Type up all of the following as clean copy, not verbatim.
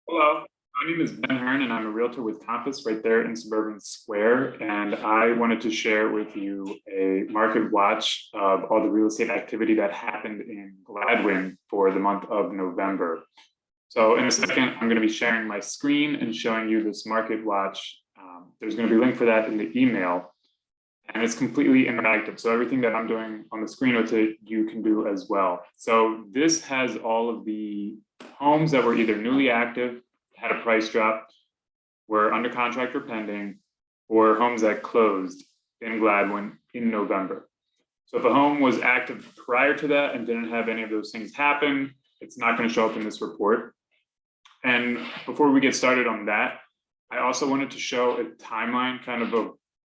Hello, my name is Ben Hearn and I'm a realtor with Compass right there in Suburban Square. And I wanted to share with you a market watch of all the real estate activity that happened in Gladwyne for the month of November. So in a second, I'm going to be sharing my screen and showing you this market watch. There's going to be a link for that in the email. And it's completely interactive. So everything that I'm doing on the screen with it, you can do as well. So this has all of the homes that were either newly active, had a price drop, were under contract or pending, or homes that closed in Gladwyne in November. So if a home was active prior to that and didn't have any of those things happen, it's not going to show up in this report. And before we get started on that, I also wanted to show a timeline kind of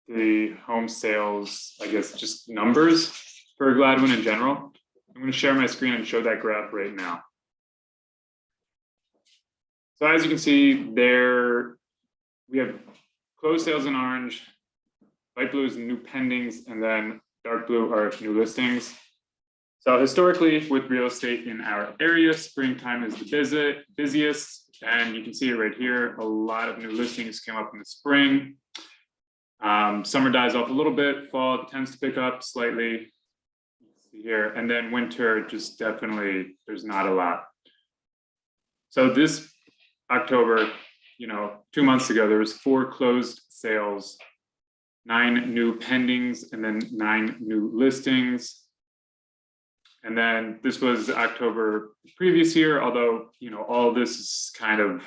the home sales, I guess, just numbers for Gladwyne in general. I'm going to share my screen and show that graph right now. So as you can see there, we have closed sales in orange, light blue is new pendings, and then dark blue are new listings. So historically with real estate in our area, springtime is the busiest, and you can see it right here. A lot of new listings came up in the spring. Summer dies off a little bit, fall tends to pick up slightly here, and then winter just definitely, there's not a lot. So this October, 2 months ago, there was 4 closed sales, 9 new pendings, and then 9 new listings. And then this was October previous year, although, all this is kind of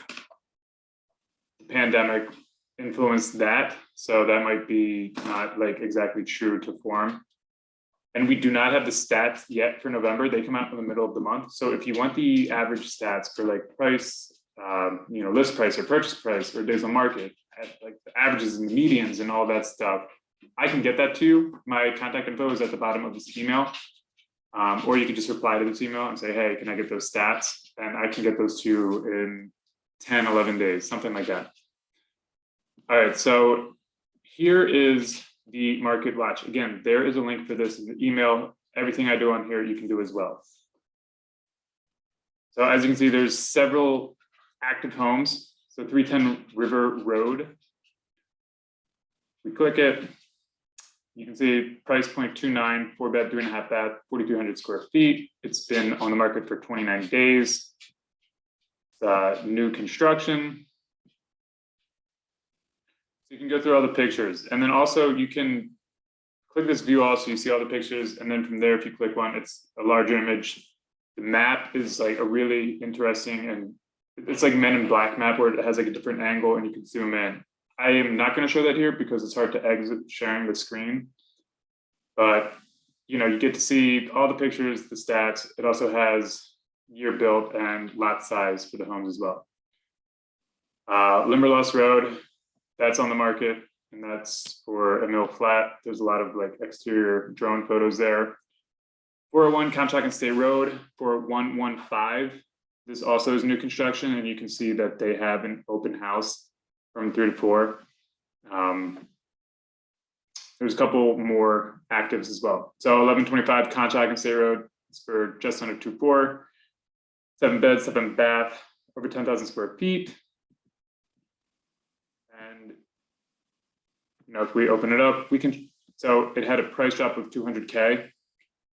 the pandemic influenced that. So that might be not like exactly true to form. And we do not have the stats yet for November. They come out in the middle of the month. So if you want the average stats for like price, list price or purchase price or days on market, like the averages and the medians and all that stuff, I can get that to you. My contact info is at the bottom of this email. Or you can just reply to this email and say, hey, can I get those stats? And I can get those to you in 10, 11 days, something like that. All right, so here is the market watch. Again, there is a link for this in the email. Everything I do on here, you can do as well. So as you can see, there's several active homes. So 310 River Road. We click it. You can see price point 2.9, 4-bed, 3.5 bath, 4,200 square feet. It's been on the market for 29 days. It's new construction. So you can go through all the pictures, and then also you can click this view also, you see all the pictures, and then from there, if you click one, it's a larger image. The map is like a really interesting, and it's like Men in Black map where it has like a different angle and you can zoom in. I am not going to show that here because it's hard to exit sharing the screen, but you get to see all the pictures, the stats. It also has year built and lot size for the homes as well. Limberlost Road, that's on the market, and that's for a mill flat. There's a lot of like exterior drone photos there. 401 Conshohocken State Road for 115. This also is new construction, and you can see that they have an open house from 3 to 4. There's a couple more actives as well. So 1125 Conshohocken State Road is for just under 2.4, 7 beds, 7 bath, over 10,000 square feet. And if we open it up, we can. So it had a price drop of 200K,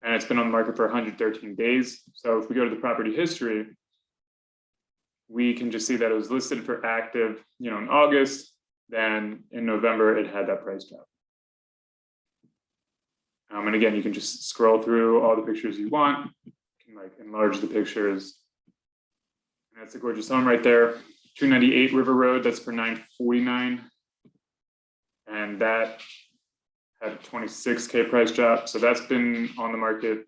and it's been on the market for 113 days. So if we go to the property history, we can just see that it was listed for active, in August. Then in November, it had that price drop. And again, you can just scroll through all the pictures you want. You can like enlarge the pictures. And that's a gorgeous home right there. 298 River Road, that's for 949. And that had a 26K price drop. So that's been on the market.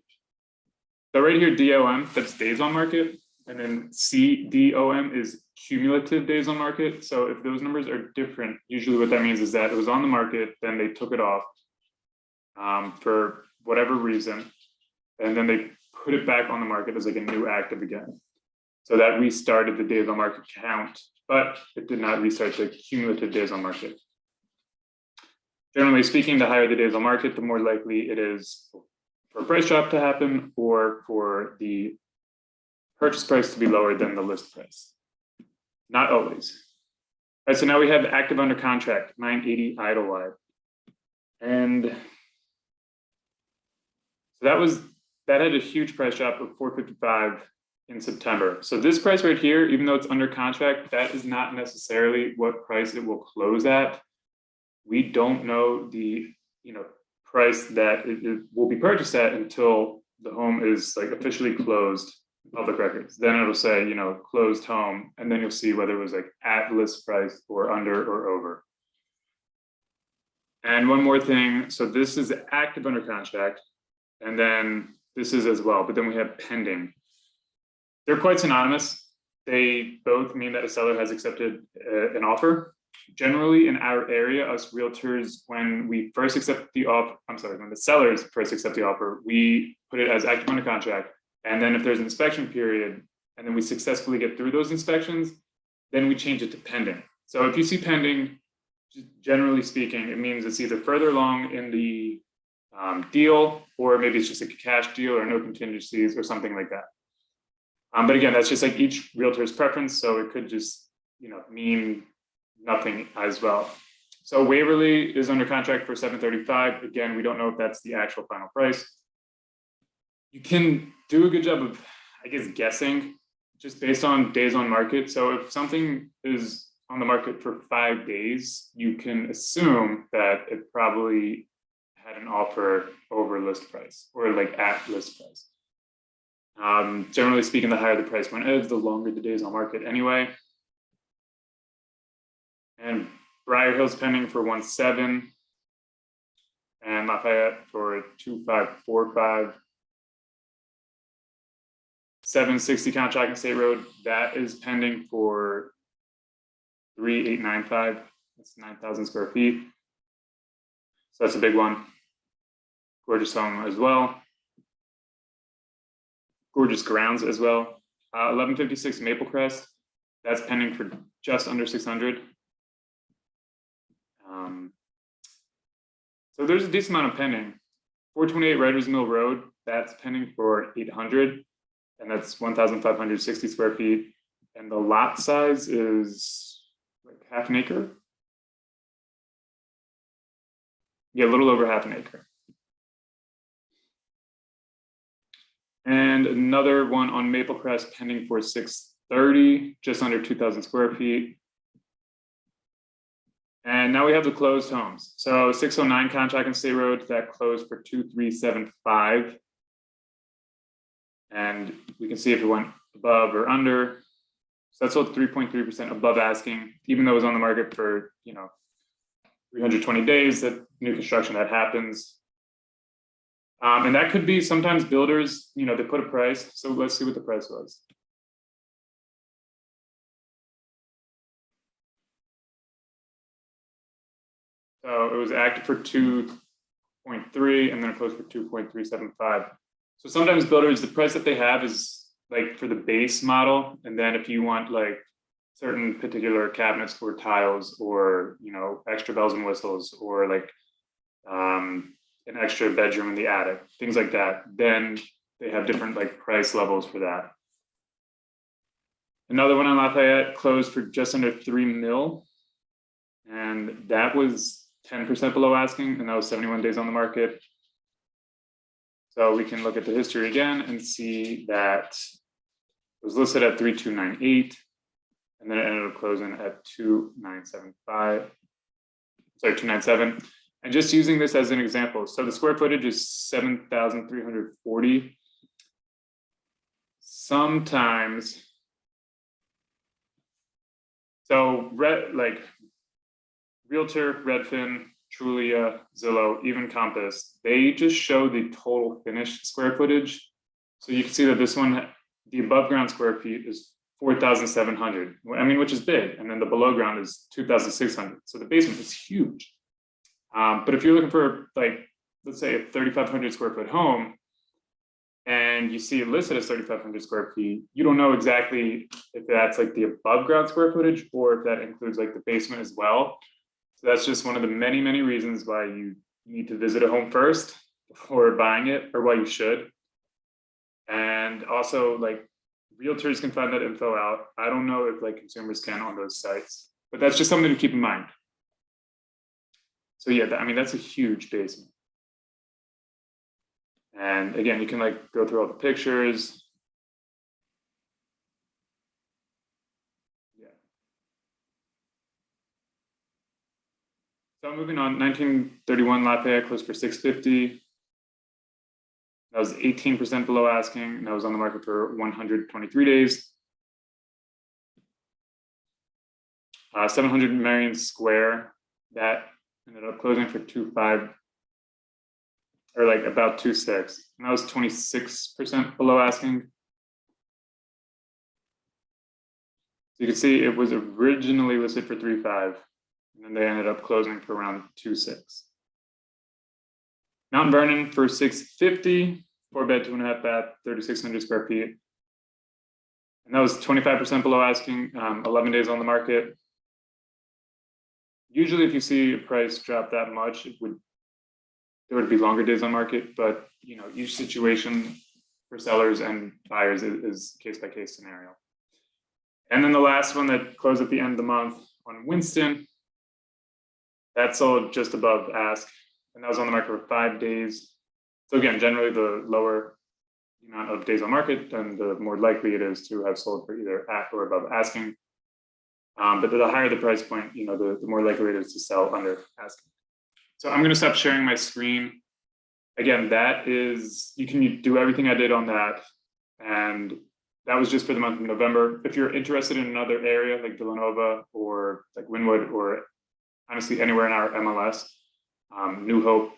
So right here, DOM, that's days on market. And then CDOM is cumulative days on market. So if those numbers are different, usually what that means is that it was on the market, then they took it off for whatever reason, and then they put it back on the market as like a new active again. So that restarted the days on market count, but it did not restart the cumulative days on market. Generally speaking, the higher the days on market, the more likely it is for a price drop to happen or for the purchase price to be lower than the list price. Not always. All right, so now we have active under contract, 980 Idlewide. And so that had a huge price drop of 455 in September. So this price right here, even though it's under contract, that is not necessarily what price it will close at. We don't know the price that it will be purchased at until the home is like officially closed in public records. Then it'll say, closed home, and then you'll see whether it was like at list price or under or over. And one more thing, so this is active under contract, and then this is as well, but then we have pending. They're quite synonymous. They both mean that a seller has accepted an offer. Generally in our area, us realtors, when we first accept the offer, when the sellers first accept the offer, we put it as active under contract. And then if there's an inspection period, and then we successfully get through those inspections, then we change it to pending. So if you see pending, generally speaking, it means it's either further along in the deal, or maybe it's just like a cash deal or no contingencies or something like that. But again, that's just like each realtor's preference. So it could just, mean nothing as well. So Waverly is under contract for 735. Again, we don't know if that's the actual final price. You can do a good job of, I guess, guessing just based on days on market. So if something is on the market for 5 days, you can assume that it probably had an offer over list price or like at list price. Generally speaking, the higher the price point is, the longer the days on market anyway. And Briar Hill's pending for 1.7, and Lafayette for 2.545. 760 Contract and State Road, that is pending for 3.895. That's 9,000 square feet. So that's a big one. Gorgeous home as well. Gorgeous grounds as well. 1156 Maple Crest, that's pending for just under 600. So there's a decent amount of pending. 428 Writers Mill Road, that's pending for 800, and that's 1,560 square feet. And the lot size is like half an acre. Yeah, a little over half an acre. And another one on Maple Crest pending for 630, just under 2,000 square feet. And now we have the closed homes. So 609 Contract and State Road, that closed for 2,375. And we can see if it went above or under. So that's all 3.3% above asking, even though it was on the market for 320 days, that new construction that happens. And that could be sometimes builders, they put a price. So let's see what the price was. So it was active for 2.3 and then it closed for 2.375. So sometimes builders, the price that they have is like for the base model. And then if you want like certain particular cabinets or tiles or, extra bells and whistles or like an extra bedroom in the attic, things like that, then they have different like price levels for that. Another one on Lafayette closed for just under 3 mil. And that was 10% below asking, and that was 71 days on the market. So we can look at the history again and see that it was listed at 3,298, and then it ended up closing at 2,975. Sorry, 297. And just using this as an example, so the square footage is 7,340. Sometimes, so Realtor, Redfin, Trulia, Zillow, even Compass, they just show the total finished square footage. So you can see that this one, the above ground square feet is 4,700, which is big. And then the below ground is 2,600. So the basement is huge. But if you're looking for let's say a 3,500 square foot home and you see it listed as 3,500 square feet, you don't know exactly if that's like the above ground square footage or if that includes like the basement as well. So that's just one of the many, many reasons why you need to visit a home first before buying it, or why you should. And also, realtors can find that info out. I don't know if like consumers can on those sites, but that's just something to keep in mind. So yeah, I mean, that's a huge basement. And again, you can like go through all the pictures. Yeah. So moving on, 1931 Lafayette closed for 650. That was 18% below asking, and that was on the market for 123 days. 700 Marion Square, that ended up closing for 2.5, or like about 2.6, and that was 26% below asking. So you can see it was originally listed for 3.5, and then they ended up closing for around 2.6. Mount Vernon for 650, 4-bed, 2.5 bath, 3,600 square feet. And that was 25% below asking, 11 days on the market. Usually if you see a price drop that much, there would be longer days on market, but you know, each situation for sellers and buyers is case by case scenario. And then the last one that closed at the end of the month on Winston, that sold just above ask, and that was on the market for 5 days. So again, generally the lower the amount of days on market, then the more likely it is to have sold for either at or above asking. But the higher the price point, you know, the more likely it is to sell under asking. So I'm going to stop sharing my screen. Again, that is, you can do everything I did on that. And that was just for the month of November. If you're interested in another area like Villanova or like Wynwood or honestly anywhere in our MLS, New Hope,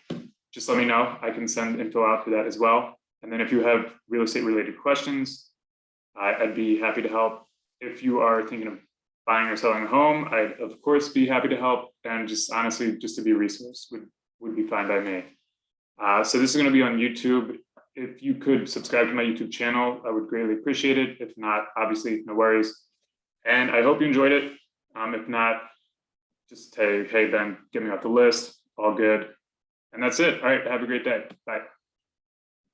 just let me know. I can send info out for that as well. And then if you have real estate related questions, I'd be happy to help. If you are thinking of buying or selling a home, I'd of course be happy to help. And just honestly, just to be a resource would be fine by me. So this is going to be on YouTube. If you could subscribe to my YouTube channel, I would greatly appreciate it. If not, obviously, no worries. And I hope you enjoyed it. If not, just say, hey, Ben, get me off the list. All good. And that's it. All right. Have a great day. Bye.